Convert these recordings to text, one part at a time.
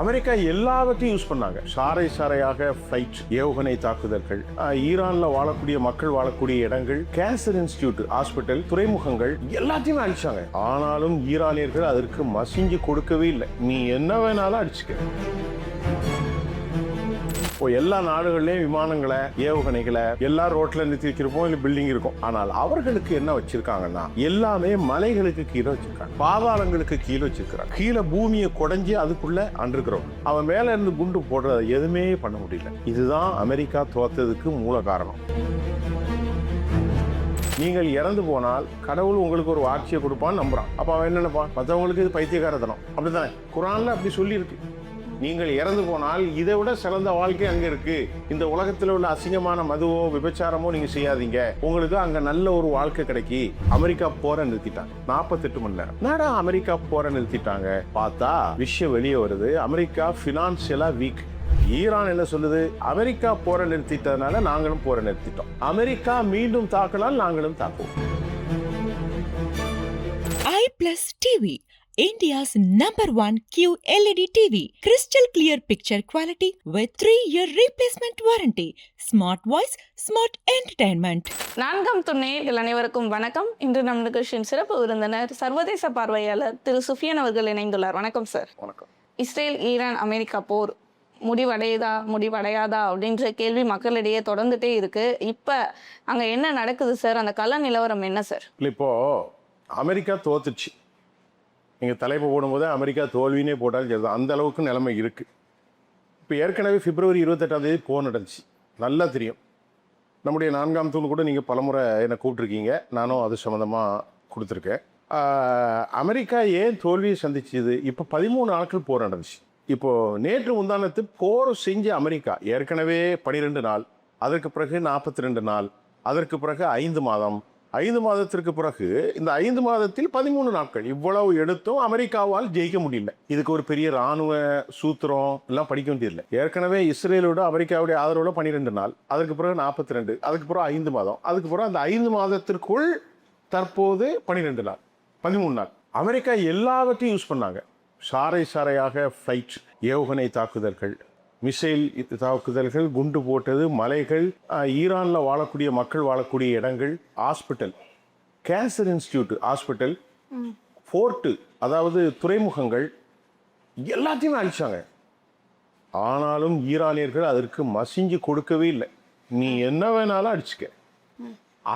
America எல்லாவற்றையும் use பண்ணாங்க. சாறை சாறையாக ஃபிளைட், ஏவுகணை தாக்குதல்கள், ஈரான்ல வாழக்கூடிய மக்கள் வாழக்கூடிய இடங்கள், கேன்சர் இன்ஸ்டிடியூட், ஹாஸ்பிட்டல், துறைமுகங்கள் எல்லாத்தையுமே அடிச்சாங்க. ஆனாலும் ஈரானியர்கள் அதற்கு மசிஞ்சு கொடுக்கவே இல்லை. நீ என்ன வேணாலும் அடிச்சுக்க. எல்லா நாடுகள்லயும் விமானங்களை, ஏவுகணைகளை எல்லா ரோட்ல நிறுத்தி வச்சிருப்போம், இல்ல பில்டிங் இருக்கும். ஆனால் அவர்களுக்கு என்ன வச்சிருக்காங்கன்னா எல்லாமே மலைகளுக்கு கீழே வச்சிருக்காங்க, பாதாளங்களுக்கு கீழே வச்சிருக்காங்க. கீழே பூமியை குடைஞ்சி அதுக்குள்ள அண்டர் கிரவுண்ட். அவன் மேல இருந்து குண்டு போடுறத எதுவுமே பண்ண முடியல. இதுதான் அமெரிக்கா தோத்ததுக்கு மூல காரணம். நீங்கள் இறந்து போனால் கடவுள் உங்களுக்கு ஒரு ஆட்சியை கொடுப்பான்னு நம்புறான். அப்ப அவன் என்ன நினைப்பான்? மற்றவங்களுக்கு இது பைத்தியக்காரத்தனம். அப்படித்தானே குர்ஆன்ல அப்படி சொல்லி இருக்கு. நீங்கள் இறந்து போனால் இதை விட சிறந்த வாழ்க்கை அங்க இருக்கு. இந்த உலகத்தில் உள்ள அசிங்கமான மதுவோ விபச்சாரமோ நீங்க செய்யாதீங்க, உங்களுக்கு அங்க நல்ல ஒரு வாழ்க்கை கிடைக்கி. அமெரிக்கா போற நிறுத்திட்டாங்க 48 மணி நேரம். நாடா அமெரிக்கா போற நிறுத்திட்டாங்க. பார்த்தா விஷயம் வெளியே வருது, அமெரிக்கா பினான்சியலா வீக். ஈரான் என்ன சொல்லுது? அமெரிக்கா போற நிறுத்திட்டதுனால நாங்களும் போற நிறுத்திட்டோம். அமெரிக்கா மீண்டும் தாக்கலாம், நாங்களும் தாக்குவோம். iPlus TV, India's #1 QLED TV. Crystal clear picture quality with 3-year replacement warranty. Smart voice, smart entertainment. 4ஆம் துணையில் அனைவருக்கும் வணக்கம். இன்று நம் நிகழ்ச்சியின் சிறப்பு விருந்தினர் சர்வதேச பார்வையாளர் திரு சுஃபியான் அவர்கள் இணைந்துள்ளார். வணக்கம் சார். வணக்கம். இஸ்ரேல் ஈரான் அமெரிக்கா போர் முடிவடையாதா அப்படின்ற கேள்வி மக்களிடையே தொடர்ந்துட்டே இருக்கு. இப்ப அங்க என்ன நடக்குது சார்? அந்த கள நிலவரம் என்ன சார்? இப்போ அமெரிக்கா தோத்துச்சு. நீங்கள் தலைப்பு போடும்போது அமெரிக்கா தோல்வினே போட்டாலும் சரிதான், அந்த அளவுக்கு நிலைமை இருக்குது. இப்போ ஏற்கனவே பிப்ரவரி 28ஆம் தேதி போர் நடந்துச்சு, நல்லா தெரியும். நம்முடைய 4ஆம் தூண் கூட நீங்கள் பலமுறை என்னை கூப்பிட்ருக்கீங்க, நானும் அது சம்மந்தமாக கொடுத்துருக்கேன். அமெரிக்கா ஏன் தோல்வியை சந்திச்சுது? இப்போ 13 நாட்கள் போர் நடந்துச்சு. இப்போது நேற்று முந்தானத்து போர் செஞ்ச அமெரிக்கா ஏற்கனவே 12 நாள், அதற்கு பிறகு 42 நாள், அதற்கு பிறகு 5 மாதம், 5 மாதத்திற்கு பிறகு இந்த 5 மாதத்தில் 13 நாட்கள், இவ்வளவு எடுத்தும் அமெரிக்காவால் ஜெயிக்க முடியல. இதுக்கு ஒரு பெரிய ராணுவ சூத்திரம் எல்லாம் படிக்க வேண்டியதில்லை. ஏற்கனவே இஸ்ரேலோட அமெரிக்காவுடைய ஆதரவோட 12 நாள், அதற்கு பிறகு 42, அதுக்கு பிறகு 5 மாதம், அதுக்கு பிறகு அந்த 5 மாதத்திற்குள் தற்போது 12 நாள், 13 நாள். அமெரிக்கா எல்லாவற்றையும் யூஸ் பண்ணாங்க. சாறை சாறையாக ஃபிளைட், ஏவுகணை தாக்குதல்கள், மிசைல் தாக்குதல்கள், குண்டு போட்டது, மலைகள், ஈரான்ல வாழக்கூடிய மக்கள் வாழக்கூடிய இடங்கள், hospital, cancer institute, hospital, fort, அதாவது துறைமுகங்கள் எல்லாத்தையுமே அழிச்சாங்க. ஆனாலும் ஈரானியர்கள் அதற்கு மசிஞ்சு கொடுக்கவே இல்லை. நீ என்ன வேணாலும் அடிச்சுக்க.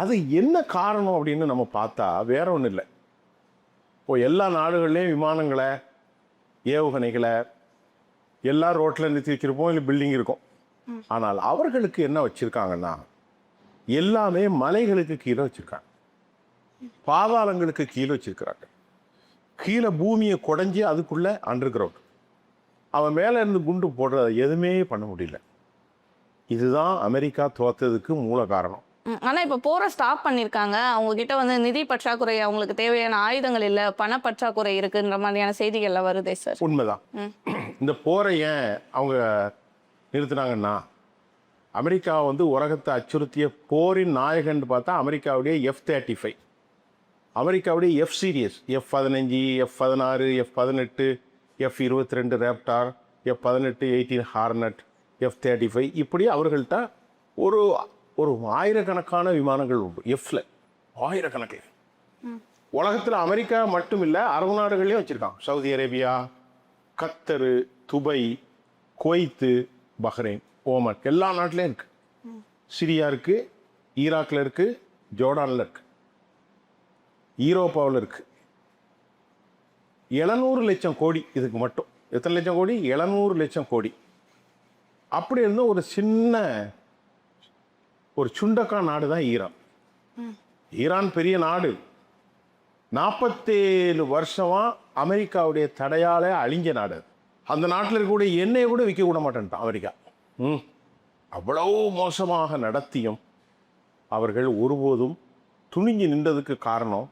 அது என்ன காரணம் அப்படின்னு நம்ம பார்த்தா வேற ஒன்றும் இல்லை. இப்போ எல்லா நாடுகள்லேயும் விமானங்களை, ஏவுகணைகளை எல்லா ரோட்டில் நிறுத்தி வச்சிருப்போம், இல்லை பில்டிங் இருக்கும். ஆனால் அவர்களுக்கு என்ன வச்சிருக்காங்கன்னா எல்லாமே மலைகளுக்கு கீழே வச்சிருக்காங்க, பாதாளங்களுக்கு கீழே வச்சிருக்கிறாங்க. கீழே பூமியை குடைஞ்சி அதுக்குள்ள அண்டர் கிரவுண்ட். அவன் மேலே இருந்து குண்டு போடுறத எதுவுமே பண்ண முடியல. இதுதான் அமெரிக்கா தோத்ததுக்கு மூல காரணம். ஆனா இப்ப போரை ஸ்டாப் பண்ணிருக்காங்க. அவங்க கிட்ட நிதி பற்றாக்குறை, அவங்களுக்கு தேவையான ஆயுதங்கள் இல்ல, பண பற்றாக்குறை இருக்குன்ற மாதிரியான செய்திகள்ல வருதே சார். உண்மைதான். இந்த போரை ஏன் அவங்க நிறுத்தினாங்கன்னா, அமெரிக்கா உலகத்தை அச்சுறுத்திய போரின் நாயகன் பார்த்தா அமெரிக்காவுடைய F-35, அமெரிக்காவுடைய F serious, F-15, F-16, F-18, F-22 Raptor, F-18, 18 hornet, F-35, இப்படி அவர்கள்ட்ட ஒரு ஆயிரக்கணக்கான விமானங்கள் உண்டு. எஃப்ல ஆயிரக்கணக்கில். உலகத்தில் அமெரிக்கா மட்டும் இல்லை, அரபு நாடுகள்லையும் வச்சிருக்காங்க. Saudi Arabia, Qatar, Dubai, Kuwait, Bahrain, Oman, எல்லா நாட்டிலையும் இருக்கு. சிரியா இருக்கு, ஈராக்ல இருக்கு, ஜோர்டான்ல இருக்கு, ஈரோப்பாவில் இருக்கு. 700 லட்சம் கோடி இதுக்கு மட்டும். எத்தனை லட்சம் கோடி? 700 லட்சம் கோடி. அப்படி இருந்தும் ஒரு சின்ன ஒரு சுண்டக்கா நாடு தான் ஈரான். ஈரான் பெரிய நாடு. 47 வருஷமா அமெரிக்காவுடைய தடையால அழிஞ்ச நாடு. அந்த நாட்டில் இருக்கக்கூடிய எண்ணெயை கூட விற்க விட மாட்டேன்ட்டான் அமெரிக்கா. அவ்வளவு மோசமாக நடத்தியும் அவர்கள் ஒருபோதும் துணிஞ்சு நின்றதுக்கு காரணம்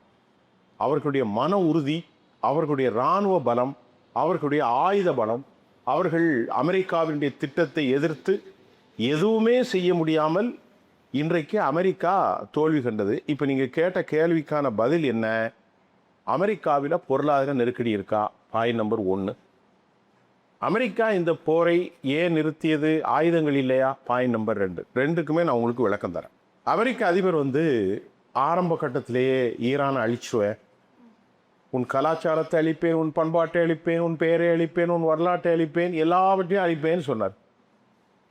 அவர்களுடைய மன உறுதி, அவர்களுடைய இராணுவ பலம், அவர்களுடைய ஆயுத பலம். அவர்கள் அமெரிக்காவினுடைய திட்டத்தை எதிர்த்து எதுவுமே செய்ய முடியாமல் இன்றைக்கு அமெரிக்கா தோல்வி கண்டது. இப்போ நீங்கள் கேட்ட கேள்விக்கான பதில் என்ன? அமெரிக்காவில் பொருளாதார நெருக்கடி இருக்கா? Point number 1. அமெரிக்கா இந்த போரை ஏன் நிறுத்தியது? ஆயுதங்கள் இல்லையா? Point number 2. ரெண்டுக்குமே நான் உங்களுக்கு விளக்கம் தரேன். அமெரிக்க அதிபர் ஆரம்ப கட்டத்திலேயே ஈரானை அழிச்சுவேன், உன் கலாச்சாரத்தை அழிப்பேன், உன் பண்பாட்டை அழிப்பேன், உன் பெயரை அழிப்பேன், உன் வரலாற்றை அழிப்பேன், எல்லாவற்றையும் அழிப்பேன்னு சொன்னார்.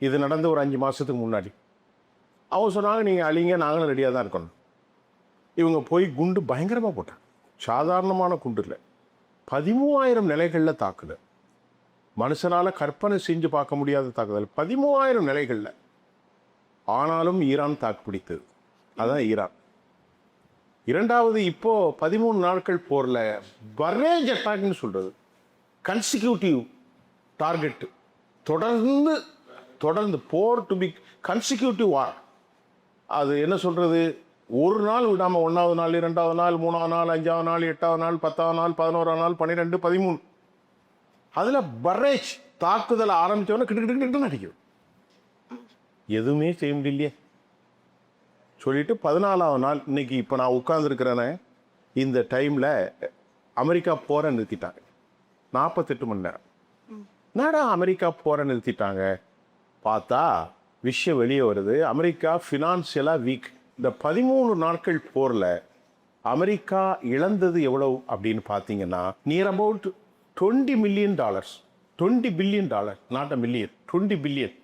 இது நடந்து ஒரு 5 மாதத்துக்கு முன்னாடி. அவங்க சொன்னாங்க, நீங்கள் அழிங்க, நாங்களும் ரெடியாக தான் இருக்கணும். இவங்க போய் குண்டு பயங்கரமாக போட்டாங்க. சாதாரணமான குண்டு இல்லை, 13,000 நிலைகளில் தாக்குதல். மனுஷனால் கற்பனை செஞ்சு பார்க்க முடியாத தாக்குதல், 13,000 நிலைகளில். ஆனாலும் ஈரான் தாக்குப்பிடித்தது. அதான் ஈரான். இரண்டாவது, இப்போ 13 நாட்கள் போரில் பரேஜ் அட்டாக்னு சொல்கிறது, கன்சிக்யூட்டிவ் டார்கெட்டு, தொடர்ந்து போர் டு பி கன்சிக்யூட்டிவ் வார். அது என்ன சொல்கிறது, ஒரு நாள் விடாமல் 1வது நாள், 2வது நாள், 3வது நாள், 5வது நாள், 8வது நாள், 10வது நாள், 11வது நாள், 12, 13, அதில் பரேஜ் தாக்குதல் ஆரம்பித்தவொன்னே கிட்டு அடிக்கும். எதுவுமே செய்ய முடியலையே சொல்லிட்டு 14வது நாள் இன்னைக்கு இப்போ நான் உட்கார்ந்துருக்கிறேன்னு இந்த டைமில் அமெரிக்கா போரை நிறுத்திட்டாங்க. 48 மணி நேரம். என்னடா அமெரிக்கா போரை நிறுத்திட்டாங்க பார்த்தா விஷயம் வெளியே வருது. அமெரிக்கா ஃபினான்ஷியலாக வீக். இந்த 13 நாட்கள் போரில் அமெரிக்கா இழந்தது எவ்வளவு அப்படின்னு பார்த்தீங்கன்னா, near about $20 million. $20 billion, not a million, 20 billion.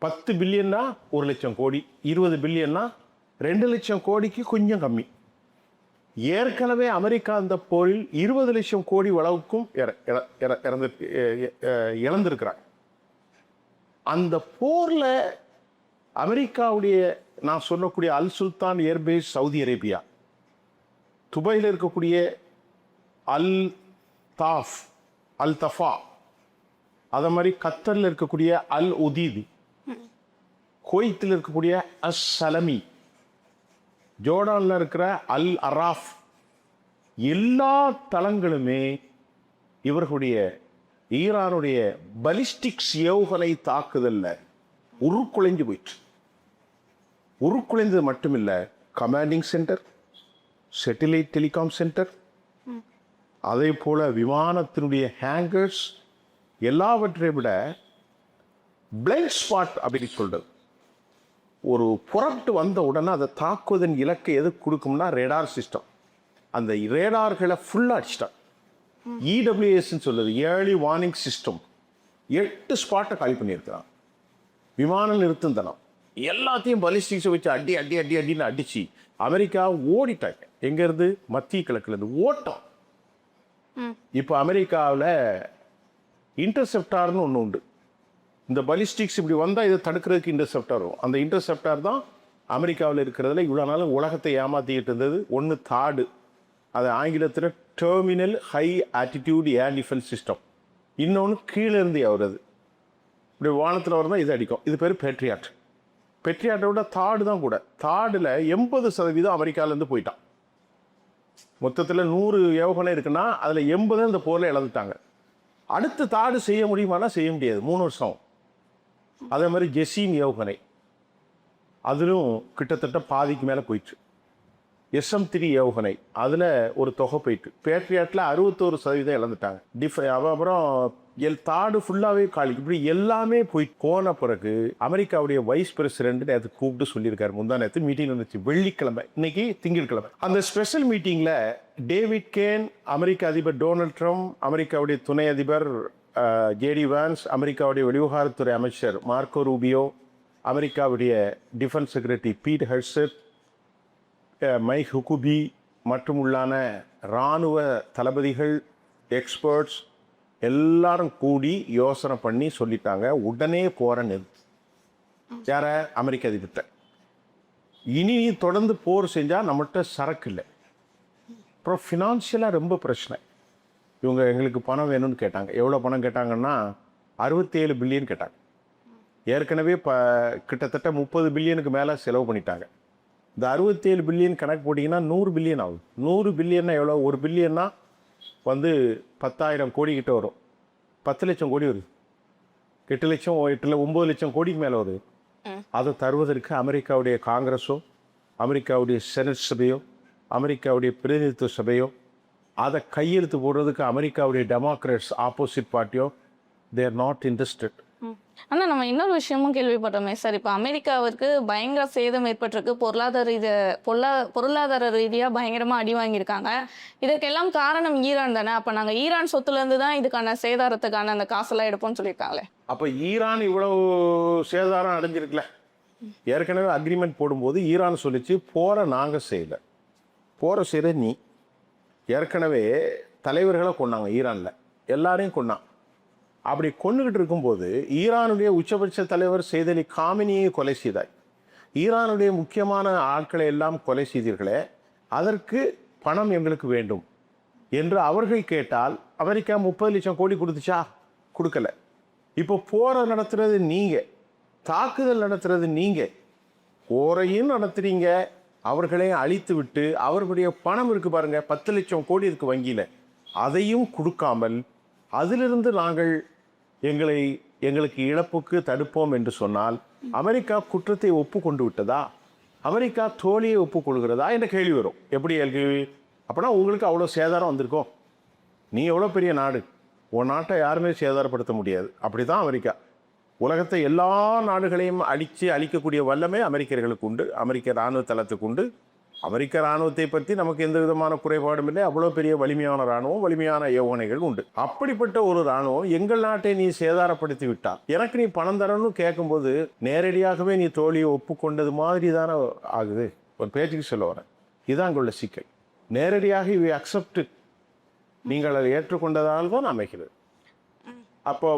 10 பில்லியன்னா 1 லட்சம் கோடி, 20 பில்லியன்னா 2 லட்சம் கோடிக்கு கொஞ்சம் கம்மி. ஏற்கனவே அமெரிக்கா அந்த போரில் 20 லட்சம் கோடி அளவுக்கும் இழந்திருக்கிறாங்க. அந்த போரில் அமெரிக்காவுடைய நான் சொல்லக்கூடிய அல் சுல்தான் ஏர்பேஸ் சவுதி அரேபியா, துபாயில் இருக்கக்கூடிய அல் தஃபா, அதை மாதிரி கத்தரில் இருக்கக்கூடிய அல் உதீத், குவைத்தில் இருக்கக்கூடிய அஸ் சலமி, ஜோர்டானில் இருக்கிற அல் அராஃப், எல்லா தளங்களுமே இவர்களுடைய ஈரானுடைய பலிஸ்டிக்ஸ் ஏவுகணை தாக்குதலில் உருக்குலைஞ்சு போயிற்று. உருக்குலைந்தது மட்டுமில்லை, commanding centre, satellite telecom centre, அதே போல் விமானத்தினுடைய ஹேங்கர்ஸ், எல்லாவற்றை விட பிளைண்ட் ஸ்பாட் அப்படின்னு சொல்கிறது, ஒரு புறப்பட்டு வந்த உடனே அதை தாக்குவதன் இலக்கை எது கொடுக்கும்னா ரேடார் சிஸ்டம். அந்த ரேடார்களை ஃபுல்லாக அடிச்சிட்டான். இடபிள்யூஎஸ்ன்னு சொல்லுது, ஏர்லி வார்னிங் சிஸ்டம். 8 ஸ்பாட்டை காலி பண்ணியிருக்கிறான். விமான நிறுத்தம் தனம் எல்லாத்தையும் பலிஸ்டிக்ஸை வச்சு அடின்னு அடித்து அமெரிக்கா ஓடிட்டாங்க. எங்கேருந்து? மத்திய கிழக்குலேருந்து ஓட்டம். இப்போ அமெரிக்காவில் இன்டர்செப்டார்னு ஒன்று உண்டு. இந்த பலிஸ்டிக்ஸ் இப்படி வந்தால் இதை தடுக்கிறதுக்கு இன்டர்செப்டார் வரும். அந்த இன்டர்செப்டார் தான் அமெரிக்காவில் இருக்கிறதுல இவ்வளோ நாளும் உலகத்தை ஏமாற்றிக்கிட்டு இருந்தது. ஒன்று தாடு, அது ஆங்கிலத்தில் terminal high attitude air defence system. இன்னொன்று கீழே இருந்து வருது, இப்படி வானத்தில் வரதான் இது அடிக்கும். இது பேர் பேட்ரியாட். பேட்ரியாட்டை விட தாடு தான் கூட. தாடில் 80% அமெரிக்காவிலேருந்து போயிட்டான். மொத்தத்தில் 100 ஏவுகணை இருக்குன்னா அதில் 80 இந்த போரில் இழந்துட்டாங்க. அடுத்து தாடு செய்ய முடியுமானா செய்ய முடியாது, 3 வருஷம். அதே மாதிரி ஜெசீன் ஏவுகணை, அதிலும் கிட்டத்தட்ட பாதிக்கு மேலே போயிட்டு. SM-3 ஏவுகணை, அதில் ஒரு தொகை போயிட்டு. பேட்ரியாட்டில் 61% இழந்துட்டாங்க. அப்புறம் தாடு ஃபுல்லாகவே காலி. இப்படி எல்லாமே போன பிறகு அமெரிக்காவுடைய வைஸ் பிரசிடென்ட் நேற்று கூப்பிட்டு சொல்லியிருக்காரு. முந்தா நேற்று மீட்டிங் இருந்துச்சு, வெள்ளிக்கிழமை, இன்னைக்கு திங்கட்கிழமை. அந்த ஸ்பெஷல் மீட்டிங்கில் டேவிட் கேன், அமெரிக்க அதிபர் டொனால்ட் ட்ரம்ப், அமெரிக்காவுடைய துணை அதிபர் ஜேடி வான்ஸ், அமெரிக்காவுடைய வெளிவிவகாரத்துறை அமைச்சர் மார்க்கோ ரூபியோ, அமெரிக்காவுடைய டிஃபென்ஸ் செக்ரட்டரி பீட் ஹெர்செட், மைக் ஹுகுபி மற்றும் உள்ளான இராணுவ தளபதிகள், எக்ஸ்பர்ட்ஸ் எல்லாரும் கூடி யோசனை பண்ணி சொல்லிட்டாங்க, உடனே போற நிறுத்து. யார? அமெரிக்க அதிபர்கிட்ட. இனி தொடர்ந்து போர் செஞ்சால் நம்மகிட்ட சரக்கு இல்லை. அப்புறம் ஃபினான்ஷியலாக ரொம்ப பிரச்சனை. இவங்க எங்களுக்கு பணம் வேணும்னு கேட்டாங்க. எவ்வளோ பணம் கேட்டாங்கன்னா 67 பில்லியன் கேட்டாங்க. ஏற்கனவே கிட்டத்தட்ட 30 பில்லியனுக்கு மேலே செலவு பண்ணிட்டாங்க. இந்த 67 பில்லியன் கணக்கு போட்டிங்கன்னா 100 பில்லியன் ஆகும். 100 பில்லியன்னா எவ்வளோ? 1 பில்லியன்னா 10,000 கோடி கிட்ட வரும். 10 லட்சம் கோடி வருது. 8 லட்சம் 9 லட்சம் கோடிக்கு மேலே வருது. அதை தருவதற்கு அமெரிக்காவுடைய காங்கிரஸோ, அமெரிக்காவுடைய செனட் சபையோ, அமெரிக்காவுடைய பிரதிநிதித்துவ சபையோ, அதை கையெழுத்து போடுறதுக்கு அமெரிக்காவுடைய டெமோக்ராட்ஸ் ஆப்போசிட் பார்ட்டியோ தேர் நாட் இன்ட்ரெஸ்டட். ஆனால் நம்ம இன்னொரு விஷயமும் கேள்விப்பட்டோமே சார், இப்போ அமெரிக்காவிற்கு பயங்கர சேதம் ஏற்பட்டிருக்கு, பொருளாதார ரீதியாக பயங்கரமாக அடி வாங்கியிருக்காங்க. இதற்கெல்லாம் காரணம் ஈரான் தானே. அப்போ நாங்கள் ஈரான் சொத்துலேருந்து தான் இதுக்கான சேதாரத்துக்கான அந்த காசெல்லாம் எடுப்போம்னு சொல்லியிருக்காங்களே. அப்போ ஈரான் இவ்வளவு சேதாரம் அடைஞ்சிருக்கல. ஏற்கனவே அக்ரிமெண்ட் போடும்போது ஈரான் சொல்லிச்சு போரை நாங்கள் செய்யலை, போரை செய்கிற நீ. ஏற்கனவே தலைவர்களை கொண்டாங்க ஈரானில், எல்லாரையும் கொண்டாங்க. அப்படி கொண்டுகிட்டு இருக்கும்போது ஈரானுடைய உச்சபட்ச தலைவர் சையத் அலி காமினியை கொலை செய்தாய், ஈரானுடைய முக்கியமான ஆட்களை எல்லாம் கொலை செய்தீர்களே, அதற்கு பணம் எங்களுக்கு வேண்டும் என்று அவர்கள் கேட்டால் அமெரிக்கா 30 லட்சம் கோடி கொடுத்துச்சா? கொடுக்கல. இப்போ போரை நடத்துறது நீங்கள், தாக்குதல் நடத்துறது நீங்கள், போரையும் நடத்துறீங்க, அவர்களையும் அழித்து விட்டு அவர்களுடைய பணம் இருக்குது பாருங்க, 10 லட்சம் கோடி இருக்குது வங்கியில், அதையும் கொடுக்காமல் அதிலிருந்து நாங்கள் எங்களுக்கு இழப்புக்கு தடுப்போம் என்று சொன்னால் அமெரிக்கா குற்றத்தை ஒப்புக்கொண்டு விட்டதா, அமெரிக்கா தோல்வியை ஒப்புக்கொள்கிறதா என்ற கேள்வி வரும். எப்படி கேள்வி? அப்படின்னா உங்களுக்கு அவ்வளோ சேதாரம் வந்திருக்கோம், நீ எவ்வளோ பெரிய நாடு, உன் நாட்டை யாருமே சேதாரப்படுத்த முடியாது. அப்படி தான் அமெரிக்கா உலகத்தை எல்லா நாடுகளையும் அழிக்கக்கூடிய வல்லமை அமெரிக்கர்களுக்கு உண்டு, அமெரிக்க இராணுவ தளத்துக்கு உண்டு. அமெரிக்க இராணுவத்தை பற்றி நமக்கு எந்த விதமான குறைபாடும் இல்லை. அவ்வளோ பெரிய வலிமையான இராணுவம், வலிமையான ஏவுகணைகள் உண்டு. அப்படிப்பட்ட ஒரு இராணுவம் எங்கள் நாட்டை நீ சேதாரப்படுத்தி விட்டால் எனக்கு நீ பணம் தரணும்னு கேட்கும்போது நேரடியாகவே நீ தோல்வியை ஒப்புக்கொண்டது மாதிரி தானே ஆகுது. ஒரு பேச்சுக்கு சொல்ல வரேன், இதுதான் அங்குள்ள சிக்கல். நேரடியாக இவை அக்செப்ட், நீங்கள் அதை ஏற்றுக்கொண்டதால் தான் அமைகிறது. அப்போ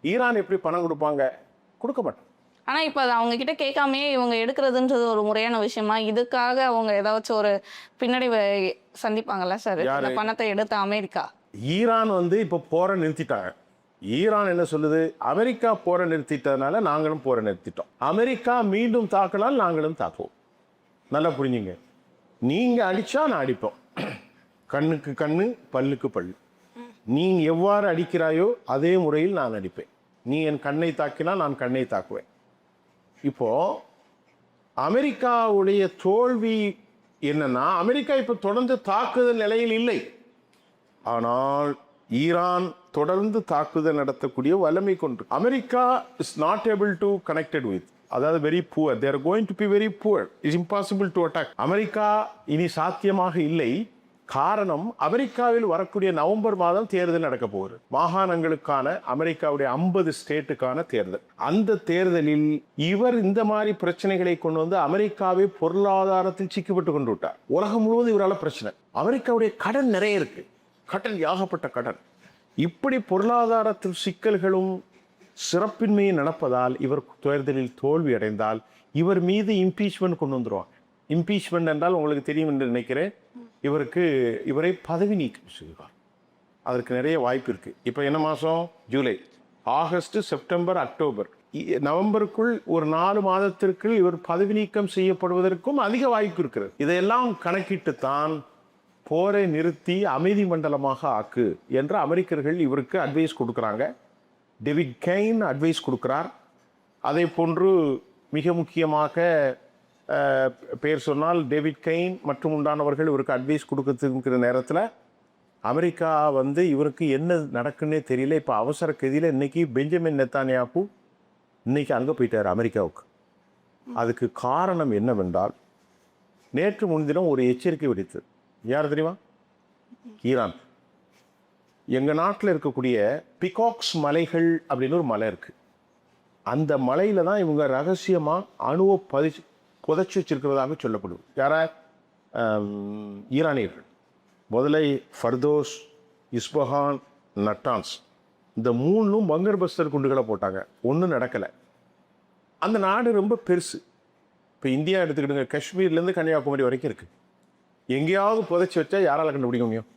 ஈரான் எப்படி பணம் கொடுப்பாங்க? கொடுக்க மாட்டோம். ஆனால் இப்போ அது அவங்க கிட்ட கேட்காமே இவங்க எடுக்கிறதுன்றது ஒரு முறையான விஷயமா? இதுக்காக அவங்க ஏதாச்சும் ஒரு பின்னடைவை சந்திப்பாங்கல்ல சார், இந்த பணத்தை எடுத்த அமெரிக்கா? ஈரான் இப்போ போரை நிறுத்திட்டாங்க. ஈரான் என்ன சொல்லுது? அமெரிக்கா போரை நிறுத்திட்டதுனால நாங்களும் போரை நிறுத்திட்டோம், அமெரிக்கா மீண்டும் தாக்கினால் நாங்களும் தாக்குவோம். நல்லா புரிஞ்சுங்க, நீங்கள் அடித்தா நான் அடிப்போம், கண்ணுக்கு கண்ணு பல்லுக்கு பல்லு. நீ எவ்வாறு அடிக்கிறாயோ அதே முறையில் நான் அடிப்பேன். நீ என் கண்ணை தாக்கினால் நான் கண்ணை தாக்குவேன். இப்போ அமெரிக்காவுடைய தோல்வி என்னன்னா, அமெரிக்கா இப்போ தொடர்ந்து தாக்குதல் நிலையில் இல்லை, ஆனால் ஈரான் தொடர்ந்து தாக்குதல் நடத்தக்கூடிய வல்லமை கொண்டு. America is not able to connected with, அதாவது very poor, they're going to be very poor, it's impossible to attack. America இனி சாத்தியமாக இல்லை. காரணம், அமெரிக்காவில் வரக்கூடிய நவம்பர் மாதம் தேர்தல் நடக்க போகுது, மாகாணங்களுக்கான அமெரிக்காவுடைய 50 ஸ்டேட்டுக்கான தேர்தல். அந்த தேர்தலில் இவர் இந்த மாதிரி பிரச்சனைகளை கொண்டு வந்து அமெரிக்காவை பொருளாதாரத்தில் சிக்கப்பட்டு கொண்டு விட்டார். உலகம் முழுவதும் இவரால் பிரச்சனை. அமெரிக்காவுடைய கடன் நிறைய இருக்கு, கடன், யாகப்பட்ட கடன். இப்படி பொருளாதாரத்தில் சிக்கல்களும் சிறப்பின்மையும் நடப்பதால் இவர் தேர்தலில் தோல்வி அடைந்தால் இவர் மீது இம்பீச்மெண்ட் கொண்டு வந்துருவாங்க. இம்பீச்மெண்ட் என்றால் உங்களுக்கு தெரியும் என்று நினைக்கிறேன், இவரை பதவி நீக்கம் செய்வார். அதற்கு நிறைய வாய்ப்பு இருக்குது. இப்போ என்ன மாதம்? ஜூலை, ஆகஸ்ட், செப்டம்பர், அக்டோபர், நவம்பருக்குள் ஒரு 4 மாதத்திற்கு இவர் பதவி நீக்கம் செய்யப்படுவதற்கும் அதிக வாய்ப்பு இருக்கிறது. இதையெல்லாம் கணக்கிட்டுத்தான் போரை நிறுத்தி அமைதி மண்டலமாக ஆக்கு என்று அமெரிக்கர்கள் இவருக்கு அட்வைஸ் கொடுக்குறாங்க. டேவிட் கெய்ன் அட்வைஸ் கொடுக்குறார். அதே போன்று மிக முக்கியமாக பேர் சொன்னால் டேவிட் கெய்ன் மற்றும் உண்டானவர்கள் இவருக்கு அட்வைஸ் கொடுக்குற நேரத்தில் அமெரிக்கா இவருக்கு என்ன நடக்குன்னே தெரியல. இப்போ அவசர கதியில் இன்னைக்கு பெஞ்சமின் நெத்தானியாகு இன்னைக்கு அங்கே போயிட்டார் அமெரிக்காவுக்கு. அதுக்கு காரணம் என்னவென்றால், நேற்று முன்தினம் ஒரு எச்சரிக்கை விடுத்தது. யார் தெரியுமா? ஈரான். எங்கள் நாட்டில் இருக்கக்கூடிய பிகாக்ஸ் மலைகள் அப்படின்னு ஒரு மலை இருக்குது. அந்த மலையில் தான் இவங்க ரகசியமாக அணுவை புதைச்சி வச்சிருக்கிறதாக சொல்லப்படுது. யாரா? ஈரானியர்கள். முதலை ஃபர்தோஸ், இஸ்பஹான், நட்டான்ஸ், இந்த 3ம் பங்கர் பஸ்டர் குண்டுகளை போட்டாங்க. ஒன்றும் நடக்கலை. அந்த நாடு ரொம்ப பெருசு. இப்போ இந்தியா எடுத்துக்கிடுங்க, காஷ்மீர்லேருந்து கன்னியாகுமரி வரைக்கும் இருக்குது. எங்கேயாவது புதைச்சி வச்சா யாரால் கண்டுபிடிக்க முடியும்?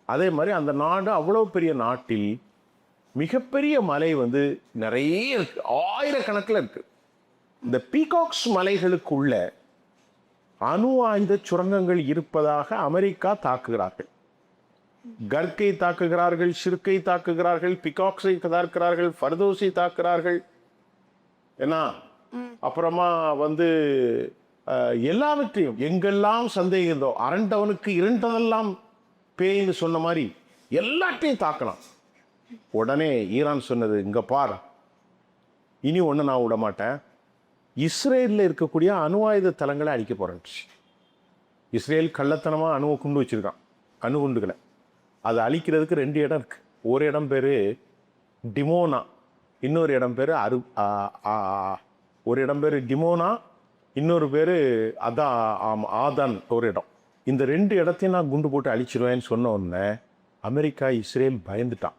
அதே மாதிரி அந்த நாடு அவ்வளோ பெரிய நாட்டில் மிகப்பெரிய மலை நிறைய இருக்குது, ஆயிரக்கணக்கில் இருக்குது. இந்த பீகாக்ஸ் மலைகளுக்குள்ள அணு ஆயுத சுரங்கங்கள் இருப்பதாக அமெரிக்கா தாக்குகிறார்கள். கர்க்கை தாக்குகிறார்கள், ஷிர்கை தாக்குகிறார்கள், பிகாக்ஸை தாக்குகிறார்கள், ஃபர்தோஸை தாக்குகிறார்கள். ஏன்னா அப்புறமா எல்லாவற்றையும் எங்கெல்லாம் சந்தேகிந்தோ, அரண்டவனுக்கு இரண்டதெல்லாம் பேய்னு சொன்ன மாதிரி எல்லாத்தையும் தாக்கலாம். உடனே ஈரான் சொன்னது, இங்கே பார், இனி ஒன்று நான் விட மாட்டேன், இஸ்ரேலில் இருக்கக்கூடிய அணு ஆயுத தளங்களை அழிக்க போகிறேன்ச்சு. இஸ்ரேல் கள்ளத்தனமாக அணுவை குண்டு வச்சுருக்கான், அணு குண்டுகளை. அதை அழிக்கிறதுக்கு 2 இடம் இருக்குது. ஒரு இடம் பேர் டிமோனா, இன்னொரு இடம் பேர் ஒரு இடம் பேர் டிமோனா, இன்னொரு பேர் ஆதான் ஒரு இடம். இந்த 2 இடத்தையும் நான் குண்டு போட்டு அழிச்சிருவேன்னு சொன்ன உடனே அமெரிக்கா இஸ்ரேல் பயந்துட்டான்.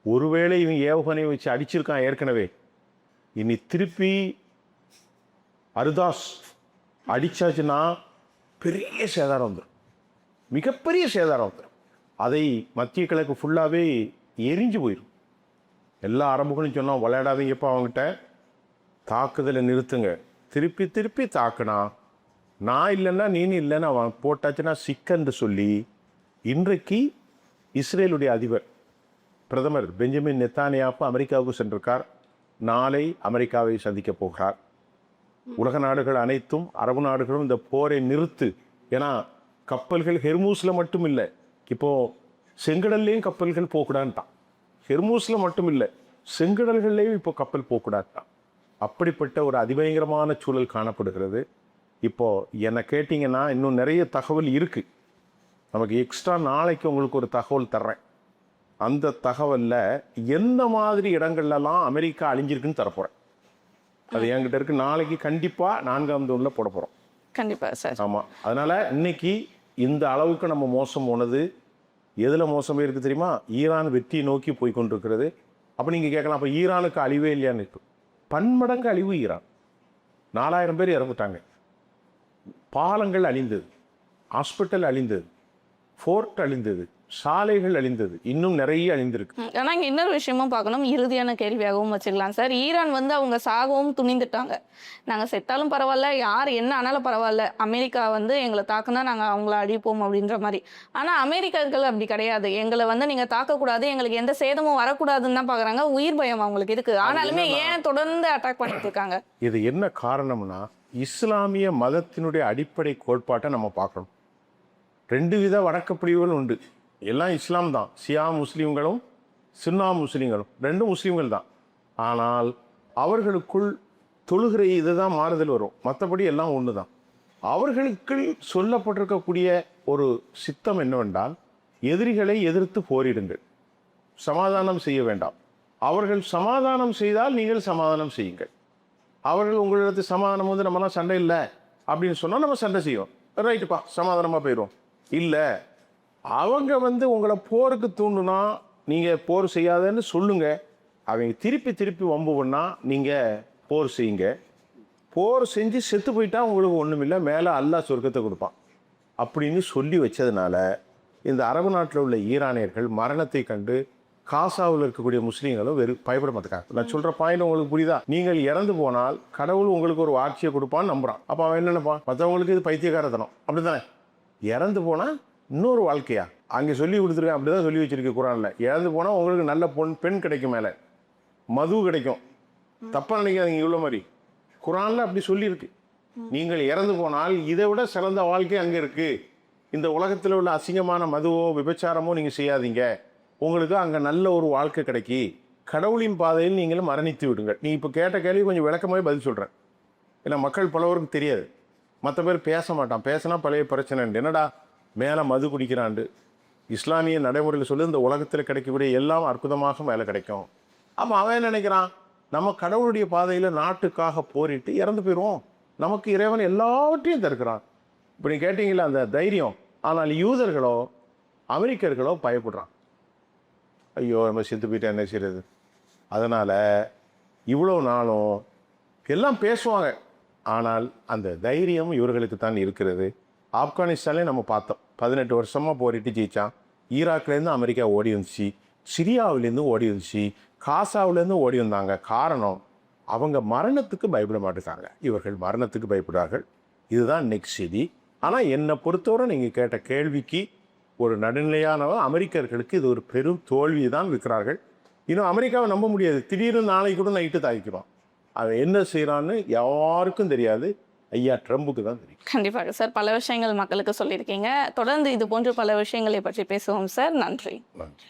ஒருவேளை இவன் ஏவுகணையை வச்சு அடிச்சிருக்கான் ஏற்கனவே, இனி திருப்பி அருதாஸ் அடிச்சாச்சுன்னா பெரிய சேதாரம் வந்துடும், மிகப்பெரிய சேதாரம் வந்துடும். அதை மத்திய கிழக்கு ஃபுல்லாகவே எரிஞ்சு போயிடும். எல்லா அரபுகளும் சொன்னோம், விளையாடாதீங்கப்பா அவங்ககிட்ட, தாக்குதலை நிறுத்துங்க. திருப்பி திருப்பி தாக்குனா நான் இல்லைன்னா நீனு இல்லைன்னு அவன் போட்டாச்சுன்னா சிக்கன்னு சொல்லி இன்றைக்கு இஸ்ரேலுடைய அதிபர் பிரதமர் பெஞ்சமின் நெத்தானியாஹு அமெரிக்காவுக்கு சென்றிருக்கார். நாளை அமெரிக்காவை சந்திக்க போகிறார். உலக நாடுகள் அனைத்தும், அரபு நாடுகளும் இந்த போரை நிறுத்து, ஏன்னா கப்பல்கள் ஹெர்மூஸில் மட்டும் இல்லை, இப்போது செங்கடல்லையும் கப்பல்கள் போகக்கூடாதுட்டான். ஹெர்மூஸில் மட்டும் இல்லை, செங்கடல்கள்லேயும் இப்போ கப்பல் போகக்கூடாதுட்டான். அப்படிப்பட்ட ஒரு அதிபயங்கரமான சூழல் காணப்படுகிறது. இப்போது என்னை கேட்டிங்கன்னா இன்னும் நிறைய தகவல் இருக்குது. நமக்கு எக்ஸ்ட்ரா நாளைக்கு உங்களுக்கு ஒரு தகவல் தர்றேன். அந்த தகவலில் எந்த மாதிரி இடங்கள்லாம் அமெரிக்கா அழிஞ்சிருக்குன்னு தரப்போகிறேன். அது என்கிட்ட இருக்குது. நாளைக்கு கண்டிப்பாக 4ஆம் தூணில் போட போகிறோம். கண்டிப்பாக சார். ஆமாம். அதனால் இன்னைக்கு இந்த அளவுக்கு நம்ம மோசம் போனது எதில் மோசமே இருக்குது தெரியுமா? ஈரான் வெற்றியை நோக்கி போய் கொண்டிருக்கிறது. அப்போ நீங்கள் கேட்கலாம், அப்போ ஈரானுக்கு அழிவே இல்லையான்னு இருக்கு. பன்மடங்கு அழிவு ஈரான். 4000 பேர் இறந்துட்டாங்க, பாலங்கள் அழிந்தது, ஹாஸ்பிட்டல் அழிந்தது, ஃபோர்ட் அழிந்தது, சாலைகள் அழிந்தது, இன்னும் நிறைய அழிந்திருக்கு. ஆனால் இங்கே இன்னொரு விஷயமும் பார்க்கணும், இறுதியான கேள்வியாகவும் வச்சுக்கலாம் சார். ஈரான் வந்து அவங்க சாகவும் துணிந்துட்டாங்க. நாங்கள் செத்தாலும் பரவாயில்ல, யார் என்ன ஆனாலும் பரவாயில்ல, அமெரிக்கா வந்து எங்களை தாக்குனா நாங்கள் அவங்கள அழிப்போம் அப்படின்ற மாதிரி. ஆனால் அமெரிக்கர்கள் அப்படி கிடையாது. எங்களை வந்து நீங்கள் தாக்கக்கூடாது, எங்களுக்கு எந்த சேதமும் வரக்கூடாதுன்னு தான் பார்க்குறாங்க. உயிர் பயம் அவங்களுக்கு இருக்குது. ஆனாலுமே ஏன் தொடர்ந்து அட்டாக் பண்ணிட்டு இருக்காங்க? இது என்ன காரணம்னா, இஸ்லாமிய மதத்தினுடைய அடிப்படை கோட்பாட்டை நம்ம பார்க்கணும். 2 வித வணக்கப்பிரிவுகள் உண்டு. எல்லாம் இஸ்லாம் தான். சியா முஸ்லீம்களும் சுன்னா முஸ்லீம்களும் 2 முஸ்லீம்கள் தான். ஆனால் அவர்களுக்குள் தொழுகிற இதுதான் மாறுதல் வரும், மற்றபடி எல்லாம் ஒன்று தான். அவர்களுக்குள் சொல்லப்பட்டிருக்கக்கூடிய ஒரு சித்தம் என்னவென்றால், எதிரிகளை எதிர்த்து போரிடுங்கள், சமாதானம் செய்ய வேண்டாம். அவர்கள் சமாதானம் செய்தால் நீங்கள் சமாதானம் செய்யுங்கள். அவர்கள் உங்களிடத்து சமாதானம் வந்து நம்மலாம் சண்டை இல்லை அப்படின்னு சொன்னால் நம்ம சண்டை செய்வோம், ரைட்டுப்பா சமாதானமாக போயிடுவோம். இல்லை, அவங்க வந்து உங்களை போருக்கு தூண்டுனா நீங்கள் போர் செய்யாதன்னு சொல்லுங்கள். அவங்க திருப்பி திருப்பி வம்பு பண்ணால் நீங்கள் போர் செய்யுங்க. போர் செஞ்சு செத்து போயிட்டா உங்களுக்கு ஒன்றும் இல்லை, மேலே அல்லாஹ் சொர்க்கத்தை கொடுப்பான் அப்படின்னு சொல்லி வச்சதுனால இந்த அரபு நாட்டில் உள்ள ஈரானியர்கள் மரணத்தை கண்டு காசாவில் இருக்கக்கூடிய முஸ்லீம்களும் பயப்பட மாட்டாங்க. நான் சொல்கிற பாயிண்ட் உங்களுக்கு புரியுதா? நீங்கள் இறந்து போனால் கடவுள் உங்களுக்கு ஒரு ஆட்சியை கொடுப்பான்னு நம்புகிறான். அப்போ அவன் என்ன நினைப்பான்? மற்றவங்களுக்கு இது பைத்தியக்காரத்தனம், அப்படி தானே? இறந்து போனால் இன்னொரு வாழ்க்கையா? அங்கே சொல்லி கொடுத்துருக்கேன், அப்படி தான் சொல்லி வச்சிருக்கு குரானில். இறந்து போனால் உங்களுக்கு நல்ல பெண் கிடைக்கும், மேலே மது கிடைக்கும். தப்பாக நினைக்காதீங்க, இவ்வளோ மாதிரி குரானில் அப்படி சொல்லியிருக்கு. நீங்கள் இறந்து போனால் இதை விட சிறந்த வாழ்க்கை அங்கே இருக்குது. இந்த உலகத்தில் உள்ள அசிங்கமான மதுவோ விபச்சாரமோ நீங்கள் செய்யாதீங்க, உங்களுக்கு அங்கே நல்ல ஒரு வாழ்க்கை கிடைக்கி, கடவுளின் பாதையில் நீங்கள் மரணித்து விடுங்கள். நீ இப்போ கேட்ட கேள்வி கொஞ்சம் விளக்கமாகவே பதில் சொல்கிறேன். ஏன்னா மக்கள் பலவருக்கு தெரியாது. மற்ற பேர் பேச மாட்டான், பேசினா பழைய பிரச்சனை. என்னடா மேலே மது குடிக்கிறாண்டு? இஸ்லாமிய நடைமுறையில் சொல்லி இந்த உலகத்தில் கிடைக்கக்கூடிய எல்லாம் அற்புதமாக வேலை கிடைக்கும். அப்போ அவன் நினைக்கிறான், நம்ம கடவுளுடைய பாதையில் நாட்டுக்காக போரிட்டு இறந்து போயிடுவோம், நமக்கு இறைவன் எல்லாவற்றையும் தருக்கிறான். இப்படி கேட்டிங்களா அந்த தைரியம். ஆனால் யூதர்களோ அமெரிக்கர்களோ பயப்படுறான். ஐயோ நம்ம செத்து போயிட்டு என்ன செய்கிறது? அதனால் இவ்வளோ நாளும் எல்லாம் பேசுவாங்க, ஆனால் அந்த தைரியம் இவர்களுக்கு தான் இருக்கிறது. ஆப்கானிஸ்தான்லேயே நம்ம பார்த்தோம், 18 வருஷமாக போரிட்டு ஜெயித்தான். ஈராக்லேருந்து அமெரிக்கா ஓடி வந்துச்சு, சிரியாவிலேருந்து ஓடி வந்துச்சு, காசாவிலேருந்து ஓடி வந்தாங்க. காரணம், அவங்க மரணத்துக்கு பயப்பட மாட்டேங்காங்க, இவர்கள் மரணத்துக்கு பயப்படுறார்கள். இதுதான் நெக்ஸ்ட் செய்தி. ஆனால் என்னை பொறுத்தவரை நீங்கள் கேட்ட கேள்விக்கு ஒரு நடுநிலையானவ அமெரிக்கர்களுக்கு இது ஒரு பெரும் தோல்வி தான் இருக்கிறார்கள். இன்னும் அமெரிக்காவை நம்ப முடியாது. திடீர்னு நாளைக்கு கூட நைட்டு தாய்க்கிறோம். அவன் என்ன செய்கிறான்னு யாருக்கும் தெரியாது, ஐயா ட்ரம்புக்கு தான் தெரியும். கண்டிப்பாக சார், பல விஷயங்கள் மக்களுக்கு சொல்லியிருக்கீங்க. தொடர்ந்து இது போன்ற பல விஷயங்களை பற்றி பேசுவோம் சார். நன்றி. நன்றி.